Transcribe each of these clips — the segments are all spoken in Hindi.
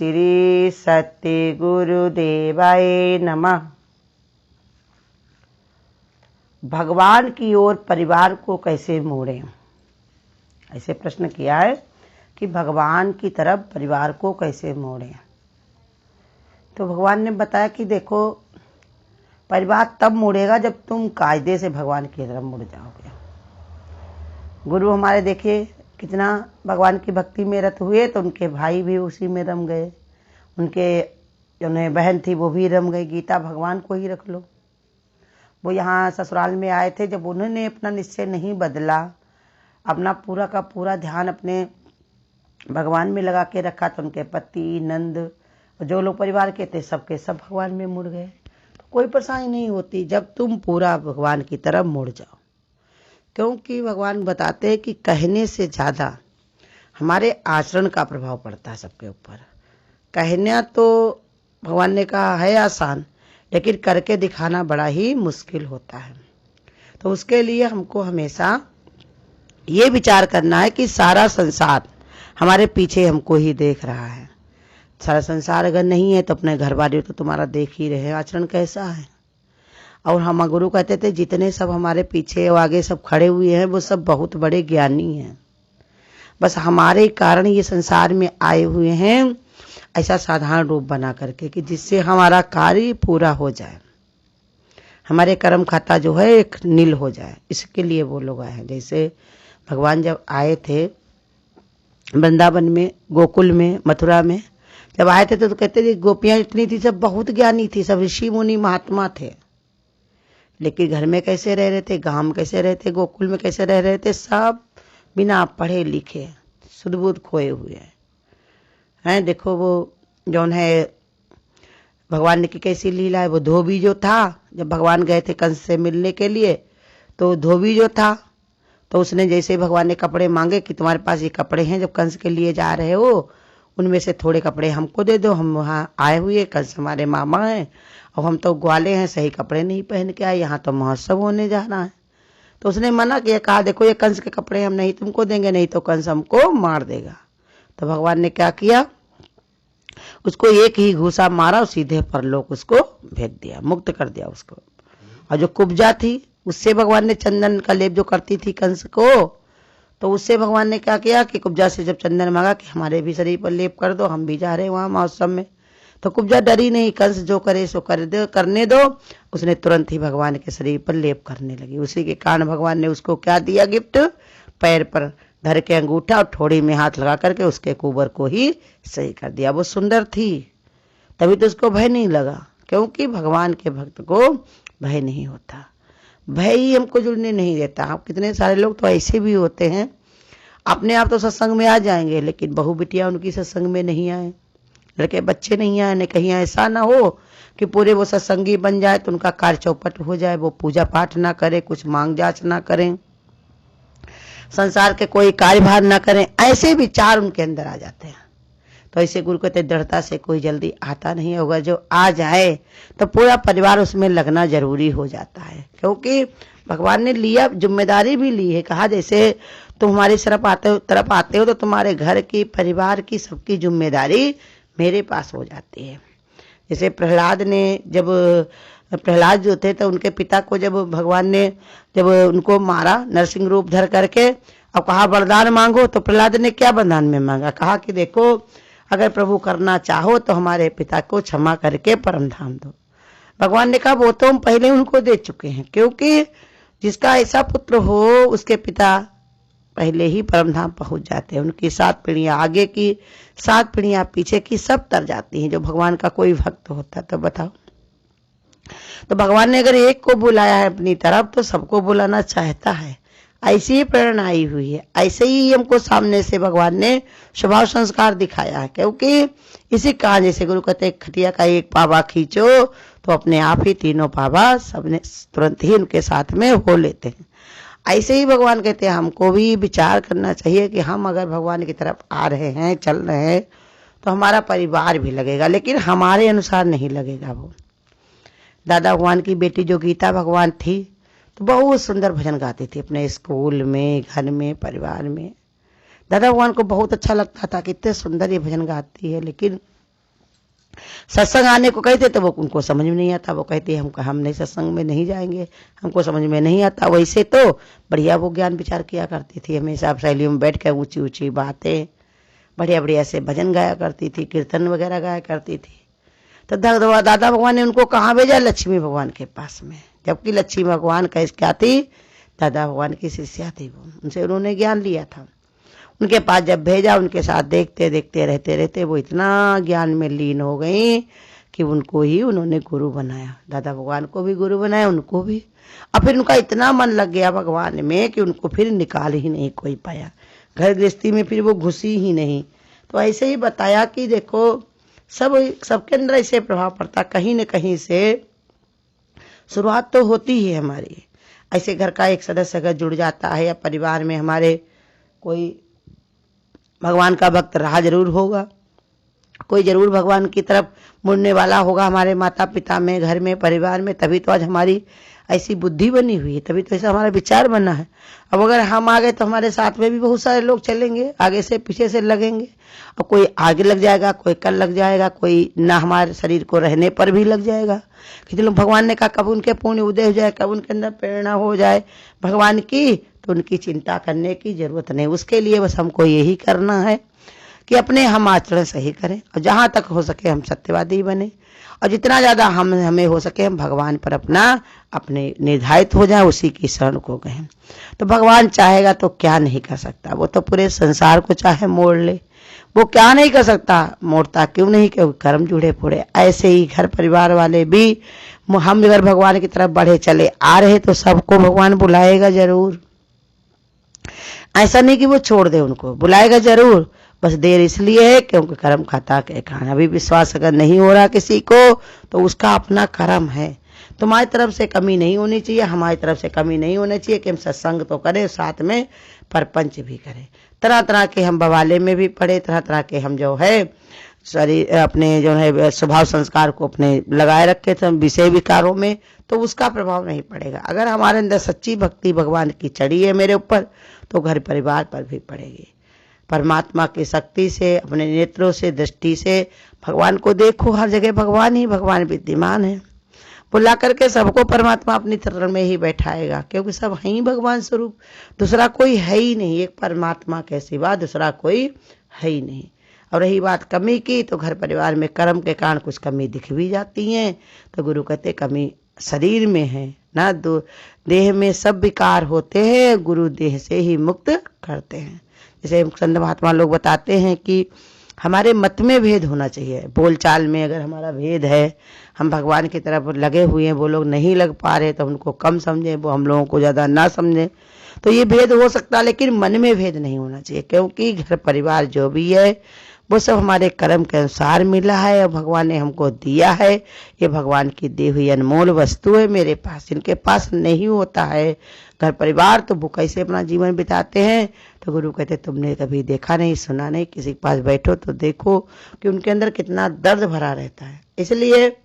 श्री सत्य गुरुदेवाय नमः। भगवान की ओर परिवार को कैसे मोड़ें, ऐसे प्रश्न किया है कि भगवान की तरफ परिवार को कैसे मोड़ें। तो भगवान ने बताया कि देखो, परिवार तब मुड़ेगा जब तुम कायदे से भगवान की तरफ मुड़ जाओगे। गुरु हमारे देखिए कितना भगवान की भक्ति में रत हुए, तो उनके भाई भी उसी में रम गए, उनके जो बहन थी वो भी रम गई। गीता भगवान को ही रख लो, वो यहाँ ससुराल में आए थे, जब उन्होंने अपना निश्चय नहीं बदला, अपना पूरा का पूरा ध्यान अपने भगवान में लगा के रखा, तो उनके पति नंद जो लोग परिवार के थे सबके सब भगवान में मुड़ गए। तो कोई परेशानी नहीं होती जब तुम पूरा भगवान की तरफ मुड़ जाओ, क्योंकि भगवान बताते हैं कि कहने से ज़्यादा हमारे आचरण का प्रभाव पड़ता है सबके ऊपर। कहना तो भगवान ने कहा है आसान, लेकिन करके दिखाना बड़ा ही मुश्किल होता है। तो उसके लिए हमको हमेशा ये विचार करना है कि सारा संसार हमारे पीछे हमको ही देख रहा है। सारा संसार अगर नहीं है तो अपने घर वाले तो तुम्हारा देख ही रहे आचरण कैसा है। और हम गुरु कहते थे जितने सब हमारे पीछे और आगे सब खड़े हुए हैं वो सब बहुत बड़े ज्ञानी हैं, बस हमारे कारण ये संसार में आए हुए हैं ऐसा साधारण रूप बना करके कि जिससे हमारा कार्य पूरा हो जाए, हमारे कर्म खाता जो है एक नील हो जाए, इसके लिए वो लोग आए हैं। जैसे भगवान जब आए थे वृंदावन में, गोकुल में, मथुरा में जब आए थे तो कहते थे गोपियां इतनी थी, सब बहुत ज्ञानी थी, सब ऋषि मुनि महात्मा थे, लेकिन घर में कैसे रह रहे थे, गांव में कैसे रहे थे, गोकुल में कैसे रह रहे थे, सब बिना पढ़े लिखे सुध बुध खोए हुए हैं। देखो वो जौन है भगवान ने की कैसी लीला है। वो धोबी जो था, जब भगवान गए थे कंस से मिलने के लिए, तो धोबी जो था तो उसने जैसे भगवान ने कपड़े मांगे कि तुम्हारे पास ये कपड़े हैं जब कंस के लिए जा रहे हो, उनमें से थोड़े कपड़े हमको दे दो, हम वहाँ आए हुए, कंस हमारे मामा हैं और हम तो ग्वाले हैं, सही कपड़े नहीं पहन के आए, यहाँ तो महोत्सव होने जाना है। तो उसने मना किया, कहा देखो ये कंस के कपड़े हम नहीं तुमको देंगे, नहीं तो कंस हमको मार देगा। तो भगवान ने क्या किया, उसको एक ही घूसा मारा और सीधे परलोक उसको भेज दिया, मुक्त कर दिया उसको। और जो कुब्जा थी उससे भगवान ने चंदन का लेप जो करती थी कंस को, तो उससे भगवान ने क्या किया कि कुब्जा से जब चंदन मांगा कि हमारे भी शरीर पर लेप कर दो, हम भी जा रहे हैं वहां महोत्सव में, तो कुब्जा डरी नहीं, कंस जो करे सो करने दो, उसने तुरंत ही भगवान के शरीर पर लेप करने लगी। उसी के कारण भगवान ने उसको क्या दिया गिफ्ट, पैर पर धर के अंगूठा और ठोड़ी में हाथ लगा करके उसके कुबर को ही सही कर दिया। वो सुंदर थी, तभी तो उसको भय नहीं लगा, क्योंकि भगवान के भक्त को भय नहीं होता, भय ही हमको जुड़ने नहीं देता। आप कितने सारे लोग तो ऐसे भी होते हैं, अपने आप तो सत्संग में आ जाएंगे लेकिन बहू बिटिया उनकी सत्संग में नहीं आए, लड़के बच्चे नहीं आए, कहीं ऐसा ना हो कि पूरे वो सत्संगी बन जाए तो उनका कार्य चौपट हो जाए, वो पूजा पाठ ना करें, कुछ मांग जांच ना करें, संसार के कोई कार्यभार ना करें, ऐसे विचार उनके अंदर आ जाते हैं। तो ऐसे गुरु कहते दृढ़ता से कोई जल्दी आता नहीं होगा, जो आ जाए तो पूरा परिवार उसमें लगना जरूरी हो जाता है, क्योंकि भगवान ने लिया, जिम्मेदारी भी ली है। कहा जैसे तुम हमारी तरफ आते हो तो तुम्हारे घर की, परिवार की, सबकी जिम्मेदारी मेरे पास हो जाती है। जैसे प्रहलाद जो थे तो उनके पिता को जब भगवान ने जब उनको मारा नरसिंह रूप धर करके, अब कहा वरदान मांगो, तो प्रहलाद ने क्या वरदान में मांगा, कहा कि देखो अगर प्रभु करना चाहो तो हमारे पिता को क्षमा करके परम धाम दो। भगवान ने कहा वो तो हम पहले उनको दे चुके हैं, क्योंकि जिसका ऐसा पुत्र हो उसके पिता पहले ही परम धाम पहुंच जाते हैं, उनकी 7 पीढ़ियां आगे की, 7 पीढ़ियां पीछे की सब तर जाती हैं जो भगवान का कोई भक्त होता। तो बताओ, तो भगवान ने अगर एक को बुलाया है अपनी तरफ तो सबको बुलाना चाहता है, ऐसी ही प्रेरणा आई हुई है। ऐसे ही हमको सामने से भगवान ने स्वभाव संस्कार दिखाया है, क्योंकि इसी कारण जैसे गुरु कहते खटिया का एक पावा खींचो तो अपने आप ही तीनों पावा सबने तुरंत ही उनके साथ में हो लेते हैं। ऐसे ही भगवान कहते हैं हमको भी विचार करना चाहिए कि हम अगर भगवान की तरफ आ रहे हैं, चल रहे हैं, तो हमारा परिवार भी लगेगा, लेकिन हमारे अनुसार नहीं लगेगा। वो दादा भगवान की बेटी जो गीता भगवान थी तो बहुत सुंदर भजन गाती थी अपने स्कूल में, घर में, परिवार में। दादा भगवान को बहुत अच्छा लगता था कि इतने सुंदर ये भजन गाती है, लेकिन सत्संग आने को कहते तो वो उनको समझ में नहीं आता, वो कहते हम नहीं सत्संग में नहीं जाएंगे, हमको समझ में नहीं आता। वैसे तो बढ़िया वो ज्ञान विचार किया करती थी, हमेशा सहेलियों में बैठ कर ऊंची ऊंची बातें, बढ़िया बढ़िया से भजन गाया करती थी, कीर्तन वगैरह गाया करती थी। तो दादा भगवान ने उनको कहाँ भेजा? लक्ष्मी भगवान के पास में, जबकि लक्ष्मी भगवान क्या थी? दादा भगवान की शिष्या थी वो, उनसे उन्होंने ज्ञान लिया था। उनके पास जब भेजा, उनके साथ देखते देखते रहते वो इतना ज्ञान में लीन हो गई कि उनको ही उन्होंने गुरु बनाया। दादा भगवान को भी गुरु बनाया, उनको भी। और फिर उनका इतना मन लग गया भगवान में कि उनको फिर निकाल ही नहीं कोई पाया, घर गृहस्थी में फिर वो घुसी ही नहीं। तो ऐसे ही बताया कि देखो सबके अंदर ऐसे प्रभाव पड़ता, कहीं न कहीं से शुरुआत तो होती ही है हमारी। ऐसे घर का एक सदस्य अगर जुड़ जाता है या परिवार में हमारे कोई भगवान का भक्त रहा जरूर होगा, कोई जरूर भगवान की तरफ मुड़ने वाला होगा हमारे माता पिता में, घर में, परिवार में, तभी तो आज हमारी ऐसी बुद्धि बनी हुई है, तभी तो ऐसा हमारा विचार बना है। अब अगर हम आ गए तो हमारे साथ में भी बहुत सारे लोग चलेंगे, आगे से पीछे से लगेंगे, और कोई आगे लग जाएगा, कोई कल लग जाएगा, कोई ना हमारे शरीर को रहने पर भी लग जाएगा। कि चलो भगवान ने कहा कब उनके पुण्य उदय हो जाए, कब उनके अंदर प्रेरणा हो जाए भगवान की, तो उनकी चिंता करने की जरूरत नहीं। उसके लिए बस हमको यही करना है कि अपने हम आचरण सही करें, और जहां तक हो सके हम सत्यवादी बने, और जितना ज्यादा हमें हो सके हम भगवान पर अपने निर्धारित हो जाए, उसी की शरण को गए। तो भगवान चाहेगा तो क्या नहीं कर सकता, वो तो पूरे संसार को चाहे मोड़ ले, वो क्या नहीं कर सकता, मोड़ता क्यों नहीं, क्योंकि कर्म जुड़े पूरे। ऐसे ही घर परिवार वाले भी, हम अगर भगवान की तरफ बढ़े चले आ रहे तो सबको भगवान बुलाएगा जरूर। ऐसा नहीं कि वो छोड़ दे, उनको बुलाएगा जरूर, बस देर इसलिए है क्योंकि कर्म खाता के कारण। अभी विश्वास अगर नहीं हो रहा किसी को तो उसका अपना कर्म है। तुम्हारी तरफ से कमी नहीं होनी चाहिए, हमारी तरफ से कमी नहीं होनी चाहिए कि हम सत्संग तो करें, साथ में परपंच भी करें, तरह तरह के हम बवाले में भी पढ़े, तरह तरह के हम जो है शरीर अपने जो है स्वभाव संस्कार को अपने लगाए रखे थे विषय विकारों में, तो उसका प्रभाव नहीं पड़ेगा। अगर हमारे अंदर सच्ची भक्ति भगवान की चढ़ी है मेरे ऊपर, तो घर परिवार पर भी पड़ेगी। परमात्मा की शक्ति से, अपने नेत्रों से, दृष्टि से भगवान को देखो, हर जगह भगवान ही भगवान विद्यमान है। बुला करके सबको परमात्मा अपनी चरण में ही बैठाएगा, क्योंकि सब है ही भगवान स्वरूप, दूसरा कोई है ही नहीं, एक परमात्मा के सिवा दूसरा कोई है ही नहीं। और रही बात कमी की, तो घर परिवार में कर्म के कारण कुछ कमी दिख भी जाती है, तो गुरु कहते कमी शरीर में है ना, देह में सब विकार होते हैं, गुरु देह से ही मुक्त करते हैं। जैसे संत महात्मा लोग बताते हैं कि हमारे मत में भेद होना चाहिए, बोलचाल में अगर हमारा भेद है, हम भगवान की तरफ लगे हुए हैं, वो लोग नहीं लग पा रहे तो उनको कम समझें, वो हम लोगों को ज़्यादा ना समझें, तो ये भेद हो सकता, लेकिन मन में भेद नहीं होना चाहिए। क्योंकि घर परिवार जो भी है वो सब हमारे कर्म के अनुसार मिला है, और भगवान ने हमको दिया है, ये भगवान की दी हुई अनमोल वस्तु है मेरे पास, इनके पास नहीं होता है। घर परिवार तो वो कैसे अपना जीवन बिताते हैं, तो गुरु कहते तुमने कभी देखा नहीं, सुना नहीं, किसी के पास बैठो तो देखो कि उनके अंदर कितना दर्द भरा रहता है। इसलिए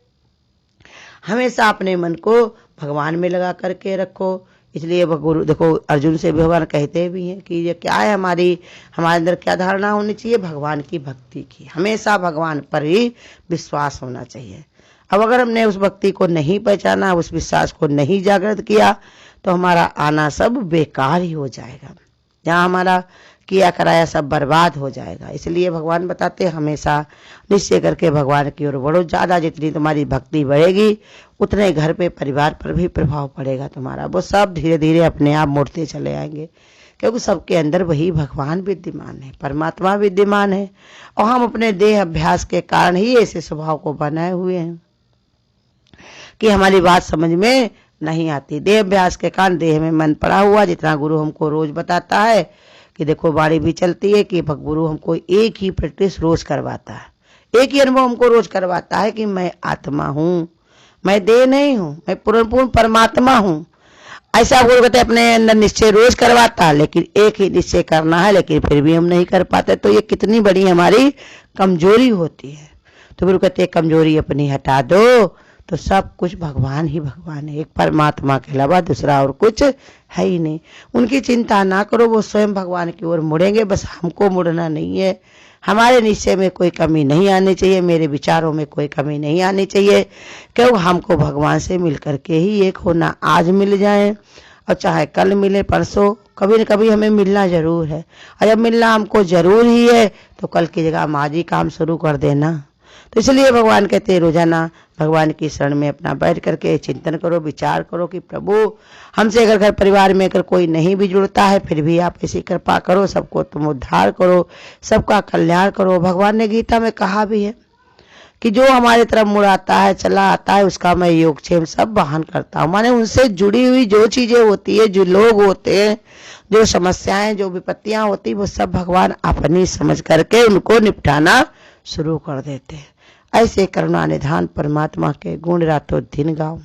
हमेशा अपने मन को भगवान में लगा करके रखो। इसलिए गुरु देखो अर्जुन से भगवान कहते भी हैं कि ये क्या है, हमारे अंदर क्या धारणा होनी चाहिए, भगवान की भक्ति की, हमेशा भगवान पर ही विश्वास होना चाहिए। अब अगर हमने उस भक्ति को नहीं पहचाना, उस विश्वास को नहीं जागृत किया, तो हमारा आना सब बेकार ही हो जाएगा, जहाँ हमारा किया कराया सब बर्बाद हो जाएगा। इसलिए भगवान बताते हमेशा निश्चय करके भगवान की ओर बढ़ो, ज़्यादा जितनी तुम्हारी भक्ति बढ़ेगी उतने घर पे परिवार पर भी प्रभाव पड़ेगा तुम्हारा, वो सब धीरे धीरे अपने आप मुड़ते चले आएंगे, क्योंकि सबके अंदर वही भगवान विद्यमान है, परमात्मा विद्यमान है, और हम अपने देह अभ्यास के कारण ही ऐसे स्वभाव को बनाए हुए हैं कि हमारी बात समझ में नहीं आती। देह अभ्यास के कारण देह में मन पड़ा हुआ, जितना गुरु हमको रोज बताता है कि देखो वाणी भी चलती है कि गुरु हमको एक ही प्रैक्टिस रोज करवाता है, एक ही अनुभव हमको रोज करवाता है कि मैं आत्मा हूँ, मैं देह नहीं हूँ, मैं पूर्ण परमात्मा हूँ। ऐसा गुरु कहते अपने अंदर निश्चय रोज करवाता है, लेकिन एक ही निश्चय करना है, लेकिन फिर भी हम नहीं कर पाते, तो ये कितनी बड़ी हमारी कमजोरी होती है। तो गुरु कहते कमजोरी अपनी हटा दो, तो सब कुछ भगवान ही भगवान है, एक परमात्मा के अलावा दूसरा और कुछ है ही नहीं। उनकी चिंता ना करो, वो स्वयं भगवान की ओर मुड़ेंगे, बस हमको मुड़ना नहीं है, हमारे निश्चय में कोई कमी नहीं आनी चाहिए, मेरे विचारों में कोई कमी नहीं आनी चाहिए, क्योंकि हमको भगवान से मिल करके ही एक होना। आज मिल जाए और चाहे कल मिले, परसों, कभी न कभी हमें मिलना जरूर है। और जब मिलना हमको जरूर ही है तो कल की जगह हम आज ही काम शुरू कर देना। तो इसलिए भगवान कहते हैं रोजाना भगवान की शरण में अपना बैठ करके चिंतन करो, विचार करो कि प्रभु हमसे अगर घर परिवार में अगर कोई नहीं भी जुड़ता है फिर भी आप ऐसी कृपा करो, सबको तुम उद्धार करो, सबका कल्याण करो। भगवान ने गीता में कहा भी है कि जो हमारे तरफ मुड़ आता है, चला आता है, उसका मैं योगक्षेम सब वहन करता हूँ। माने उनसे जुड़ी हुई जो चीजें होती है, जो लोग होते हैं, जो समस्याएं, जो विपत्तियां होती, वो सब भगवान अपनी समझ करके उनको निपटाना शुरू कर देते हैं। ऐसे करुणा निधान परमात्मा के गुण रातों दिन गाओ।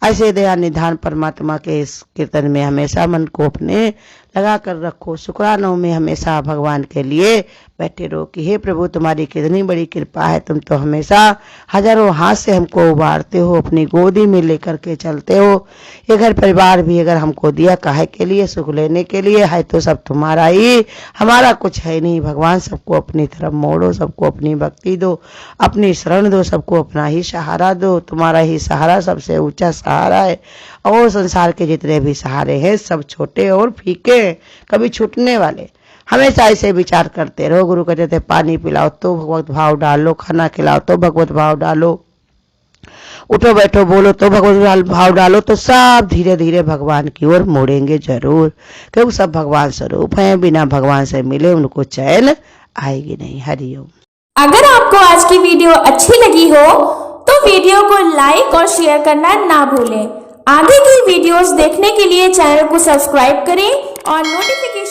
ऐसे दया निधान परमात्मा के इस कीर्तन में हमेशा मन को अपने लगा कर रखो। शुक्रानों में हमेशा भगवान के लिए बैठे रहो कि हे प्रभु तुम्हारी कितनी बड़ी कृपा है, तुम तो हमेशा हजारों हाथ से हमको उबारते हो, अपनी गोदी में लेकर के चलते हो। ये घर परिवार भी अगर हमको दिया काहे के लिए, सुख लेने के लिए है, तो सब तुम्हारा ही, हमारा कुछ है नहीं। भगवान सबको अपनी तरफ मोड़ो, सबको अपनी भक्ति दो, अपनी शरण दो, सबको अपना ही सहारा दो। तुम्हारा ही सहारा सबसे ऊंचा सहारा है, और संसार के जितने भी सहारे हैं सब छोटे और फीके, कभी छूटने वाले। हमेशा ऐसे विचार करते रहो। गुरु कहते थे पानी पिलाओ तो भगवत भाव डालो, खाना खिलाओ तो भगवत भाव डालो, उठो बैठो बोलो तो भगवत भाव डालो, तो सब धीरे धीरे भगवान की ओर मोड़ेंगे जरूर, क्योंकि सब भगवान स्वरूप हैं। बिना भगवान से मिले उनको चैन आएगी नहीं। हरिओम। अगर आपको आज की वीडियो अच्छी लगी हो तो वीडियो को लाइक और शेयर करना ना भूलें। आगे की वीडियोस देखने के लिए चैनल को सब्सक्राइब करें और नोटिफिकेशन